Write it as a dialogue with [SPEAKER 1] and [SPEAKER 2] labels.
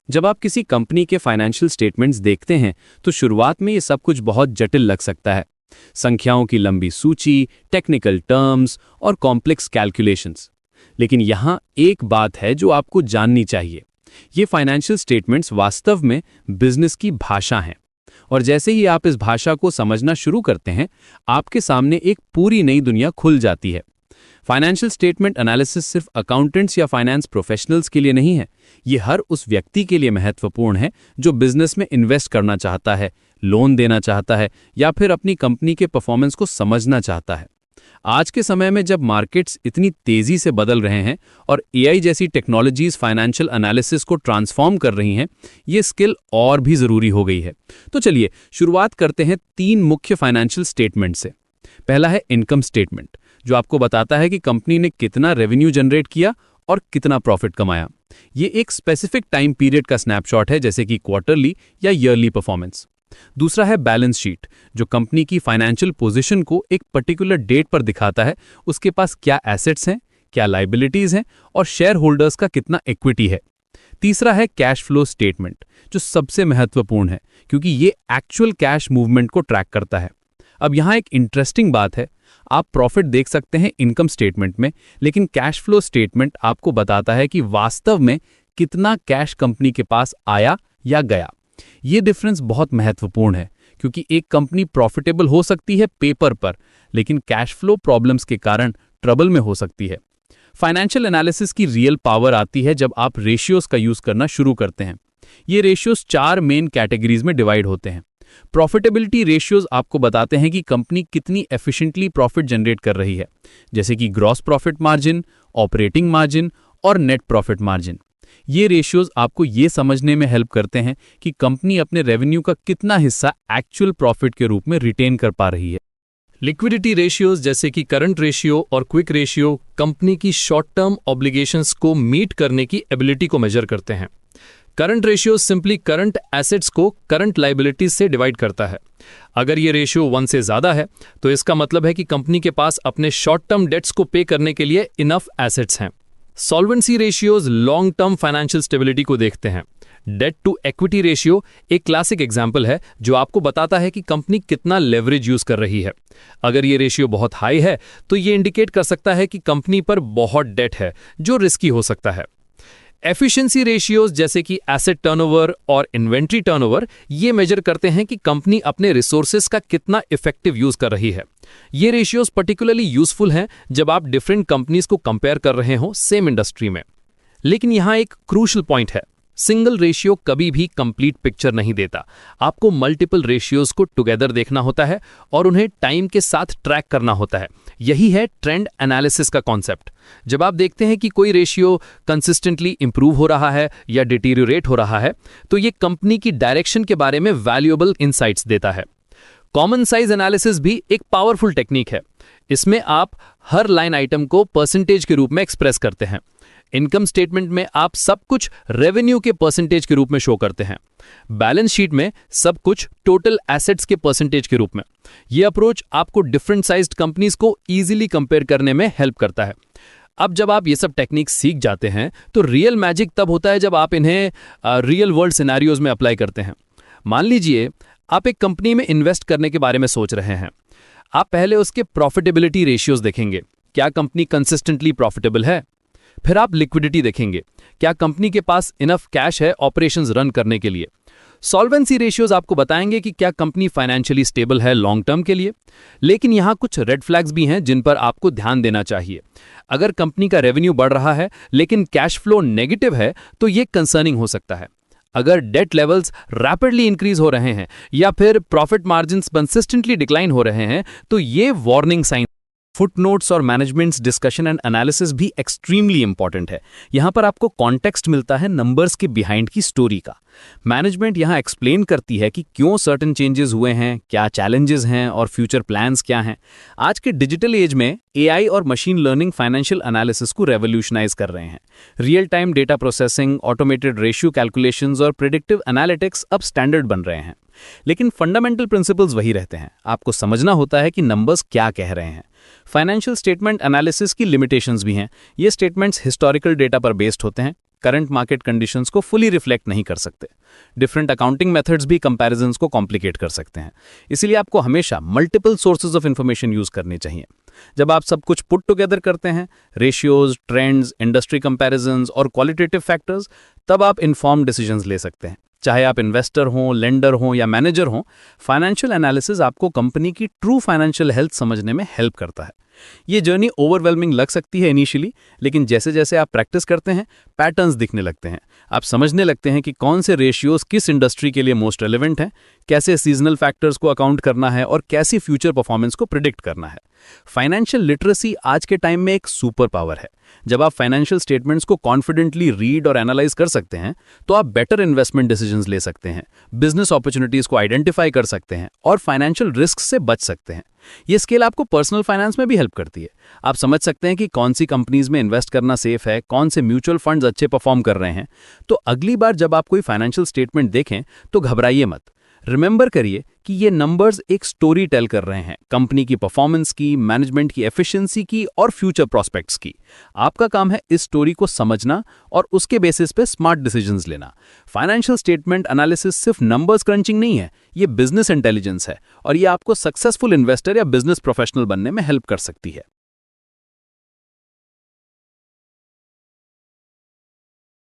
[SPEAKER 1] जब आप किसी कंपनी के फाइनेंशियल स्टेटमेंट्स देखते हैं तो शुरुआत में ये सब कुछ बहुत जटिल लग सकता है। संख्याओं की लंबी सूची, टेक्निकल टर्म्स और कॉम्प्लेक्स कैलकुलेशंस। लेकिन यहाँ एक बात है जो आपको जाननी चाहिए। ये फाइनेंशियल स्टेटमेंट्स वास्तव में बिजनेस की भाषा हैं। और जैसे ही आप इस भाषा को समझना शुरू करते हैं, आपके सामने एक पूरी नई दुनिया खुल जाती है। फाइनेंशियल स्टेटमेंट एनालिसिस सिर्फ अकाउंटेंट्स या फाइनेंस प्रोफेशनल्स के लिए नहीं है। ये हर उस व्यक्ति के लिए महत्वपूर्ण है जो बिजनेस में इन्वेस्ट करना चाहता है, लोन देना चाहता है या फिर अपनी कंपनी के परफॉर्मेंस को समझना चाहता है। आज के समय में जब मार्केट्स इतनी तेजी से बदल रहे हैं और एआई जैसी टेक्नोलॉजीज फाइनेंशियल एनालिसिस को ट्रांसफॉर्म कर रही हैं, ये स्किल और भी जरूरी हो गई है। तो चलिए शुरुआत करते हैं 3 मुख्य फाइनेंशियल स्टेटमेंट से। पहला है इनकम स्टेटमेंट, जो आपको बताता है कि कंपनी ने कितना रेवेन्यू जनरेट किया और कितना प्रॉफिट कमाया। ये एक स्पेसिफिक टाइम पीरियड का स्नैपशॉट है, जैसे कि क्वार्टरली या ईयरली परफॉर्मेंस। दूसरा है बैलेंस शीट, जो कंपनी की फाइनेंशियल पोजीशन को एक पर्टिकुलर डेट पर दिखाता है। उसके पास क्या एसेट्स हैं, क्या लायबिलिटीज हैं और शेयर होल्डर्स का कितना इक्विटी है। तीसरा है कैश फ्लो स्टेटमेंट, जो सबसे महत्वपूर्ण है क्योंकि ये एक्चुअल कैश मूवमेंट को ट्रैक करता है। अब यहाँ एक इंटरेस्टिंग बात है, आप प्रॉफिट देख सकते हैं इनकम स्टेटमेंट में, लेकिन कैश फ्लो स्टेटमेंट आपको बताता है कि वास्तव में कितना कैश कंपनी के पास आया या गया। ये डिफरेंस बहुत महत्वपूर्ण है क्योंकि एक कंपनी प्रॉफिटेबल हो सकती है पेपर पर, लेकिन कैश फ्लो प्रॉब्लम्स के कारण ट्रबल में हो सकती है। फाइनेंशियल एनालिसिस की रियल पावर आती है जब आप रेशियोज का यूज करना शुरू करते हैं। ये रेशियोज 4 मेन कैटेगरीज में डिवाइड होते हैं। प्रॉफिटेबिलिटी रेशियोज आपको बताते हैं कि कंपनी कितनी एफिशिएंटली प्रॉफिट जनरेट कर रही है, जैसे कि gross profit margin, operating margin और नेट प्रॉफिट मार्जिन। ये रेशियोज आपको ये समझने में हेल्प करते हैं कि कंपनी अपने रेवेन्यू का कितना हिस्सा एक्चुअल प्रॉफिट के रूप में रिटेन कर पा रही है।
[SPEAKER 2] लिक्विडिटी रेशियोज जैसे कि करंट रेशियो और क्विक रेशियो कंपनी की शॉर्ट टर्म ऑब्लिगेशंस को मीट करने की एबिलिटी को मेजर करते हैं। Current ratio simply current assets को करंट लायबिलिटीज से डिवाइड करता है। अगर ये रेशियो 1 से ज्यादा है तो इसका मतलब है कि कंपनी के पास अपने शॉर्ट टर्म डेट्स को पे करने के लिए इनफ एसेट्स हैं। Solvency ratios long term financial stability को देखते हैं। डेट टू इक्विटी रेशियो एक क्लासिक एग्जांपल है जो आपको बताता है कि कंपनी कितना लेवरेज यूज कर रही है। अगर ये रेशियो बहुत हाई है तो ये इंडिकेट कर सकता है कि कंपनी पर बहुत डेट है जो रिस्की हो सकता है। एफिशिएंसी रेशियोज जैसे कि एसेट टर्नओवर और इन्वेंट्री टर्नओवर ये मेजर करते हैं कि कंपनी अपने रिसोर्सेज का कितना इफेक्टिव यूज कर रही है। ये रेशियोज पर्टिकुलरली यूजफुल हैं जब आप डिफरेंट कंपनीज को कंपेयर कर रहे हो सेम इंडस्ट्री में। लेकिन यहां एक क्रूशियल पॉइंट है, सिंगल रेशियो कभी भी कंप्लीट पिक्चर नहीं देता। आपको मल्टीपल रेशियोज को टुगेदर देखना होता है और उन्हें टाइम के साथ ट्रैक करना होता है। यही है ट्रेंड एनालिसिस का कॉन्सेप्ट। जब आप देखते हैं कि कोई रेशियो कंसिस्टेंटली इंप्रूव हो रहा है या डिटीरियोरेट हो रहा है, तो ये कंपनी की डायरेक्शन के बारे में वैल्यूएबल इनसाइट्स देता है। कॉमन साइज एनालिसिस भी एक पावरफुल टेक्निक है। इसमें आप हर लाइन आइटम को परसेंटेज के रूप में एक्सप्रेस करते हैं। इनकम स्टेटमेंट में आप सब कुछ रेवेन्यू के परसेंटेज के रूप में शो करते हैं। बैलेंस शीट में सब कुछ टोटल एसेट्स के परसेंटेज के रूप में। यह अप्रोच आपको डिफरेंट साइज्ड कंपनीज को इजीली कंपेयर करने में हेल्प करता है। अब जब आप ये सब टेक्निक सीख जाते हैं तो रियल मैजिक तब होता है जब आप इन्हें रियल वर्ल्ड सिनेरियोज में अप्लाई करते हैं। मान लीजिए आप एक कंपनी में इन्वेस्ट करने के बारे में सोच रहे हैं। आप पहले उसके प्रॉफिटेबिलिटी रेशियोज देखेंगे, क्या कंपनी कंसिस्टेंटली प्रॉफिटेबल है। फिर आप लिक्विडिटी देखेंगे, क्या कंपनी के पास इनफ कैश है ऑपरेशंस रन करने के लिए। सॉल्वेंसी रेशियोज आपको बताएंगे कि क्या कंपनी फाइनेंशियली स्टेबल है लॉन्ग टर्म के लिए। लेकिन यहां कुछ रेड फ्लैग्स भी हैं जिन पर आपको ध्यान देना चाहिए। अगर कंपनी का रेवेन्यू बढ़ रहा है लेकिन कैश फ्लो नेगेटिव है तो यह कंसर्निंग हो सकता है। अगर डेट लेवल्स रैपिडली इंक्रीज हो रहे हैं या फिर प्रॉफिट मार्जिन्स कंसिस्टेंटली डिक्लाइन हो रहे हैं तो ये वार्निंग साइन। फुटनोट्स और मैनेजमेंट्स डिस्कशन एंड एनालिसिस भी एक्सट्रीमली इंपॉर्टेंट है। यहां पर आपको कॉन्टेक्स्ट मिलता है नंबर्स के बिहाइंड की स्टोरी का। मैनेजमेंट यहां एक्सप्लेन करती है कि क्यों सर्टेन चेंजेस हुए हैं, क्या चैलेंजेस हैं और फ्यूचर प्लान्स क्या हैं। आज के डिजिटल एज में एआई और मशीन लर्निंग फाइनेंशियल एनालिसिस को रेवोल्यूशनाइज कर रहे हैं। Real time data processing, automated ratio calculations और प्रेडिक्टिव एनालिटिक्स अब स्टैंडर्ड बन रहे हैं। लेकिन फंडामेंटल प्रिंसिपल्स वही रहते हैं। आपको समझना होता है कि नंबर्स क्या कह रहे हैं। फाइनेंशियल स्टेटमेंट एनालिसिस की लिमिटेशंस भी हैं। ये स्टेटमेंट्स हिस्टोरिकल डेटा पर बेस्ड होते हैं,
[SPEAKER 1] करंट मार्केट कंडीशंस को फुली रिफ्लेक्ट नहीं कर सकते। डिफरेंट अकाउंटिंग मेथड्स भी कंपैरिजंस को कॉम्प्लिकेट कर सकते हैं। इसीलिए आपको हमेशा multiple sources of information use करनी चाहिए। जब आप सब कुछ पुट टुगेदर करते हैं, रेशियोज, ट्रेंड्स, इंडस्ट्री कंपैरिजंस और क्वालिटेटिव फैक्टर्स, तब आप इन्फॉर्म्ड डिसीजंस ले सकते हैं। चाहे आप इन्वेस्टर हों, लेंडर हों या मैनेजर हों, फाइनेंशियल एनालिसिस आपको कंपनी की ट्रू फाइनेंशियल हेल्थ समझने में हेल्प करता है। ये जर्नी ओवरवेलमिंग लग सकती है इनिशियली, लेकिन जैसे जैसे आप प्रैक्टिस करते हैं, पैटर्न्स दिखने लगते हैं। आप समझने लगते हैं कि कौन से रेशियोज किस इंडस्ट्री के लिए मोस्ट रेलेवेंट हैं, कैसे सीजनल फैक्टर्स को अकाउंट करना है और कैसी फ्यूचर परफॉर्मेंस को प्रिडिक्ट करना है। फाइनेंशियल लिटरेसी आज के टाइम में एक सुपर पावर है। जब आप फाइनेंशियल स्टेटमेंट्स को कॉन्फिडेंटली रीड और एनालाइज कर सकते हैं, तो आप बेटर इन्वेस्टमेंट डिसीजंस ले सकते हैं, बिजनेस अपॉर्चुनिटीज को आइडेंटिफाई कर सकते हैं और फाइनेंशियल रिस्क से बच सकते हैं। ये स्किल आपको पर्सनल फाइनेंस में भी हेल्प करती है। आप समझ सकते हैं कि कौन सी कंपनीज में इन्वेस्ट करना सेफ है, कौन से म्यूचुअल फंड्स अच्छे परफॉर्म कर रहे हैं। तो अगली बार जब आप कोई फाइनेंशियल स्टेटमेंट देखें तो घबराइए मत। रिमेंबर करिए कि ये नंबर्स एक स्टोरी टेल कर रहे हैं, कंपनी की परफॉर्मेंस की, मैनेजमेंट की एफिशिएंसी की और फ्यूचर प्रोस्पेक्ट्स की। आपका काम है इस स्टोरी को समझना और उसके बेसिस पे स्मार्ट डिसीजंस लेना। फाइनेंशियल स्टेटमेंट एनालिसिस सिर्फ नंबर्स क्रंचिंग नहीं है, ये बिजनेस इंटेलिजेंस है और ये आपको सक्सेसफुल इन्वेस्टर या बिजनेस प्रोफेशनल बनने में हेल्प कर सकती है।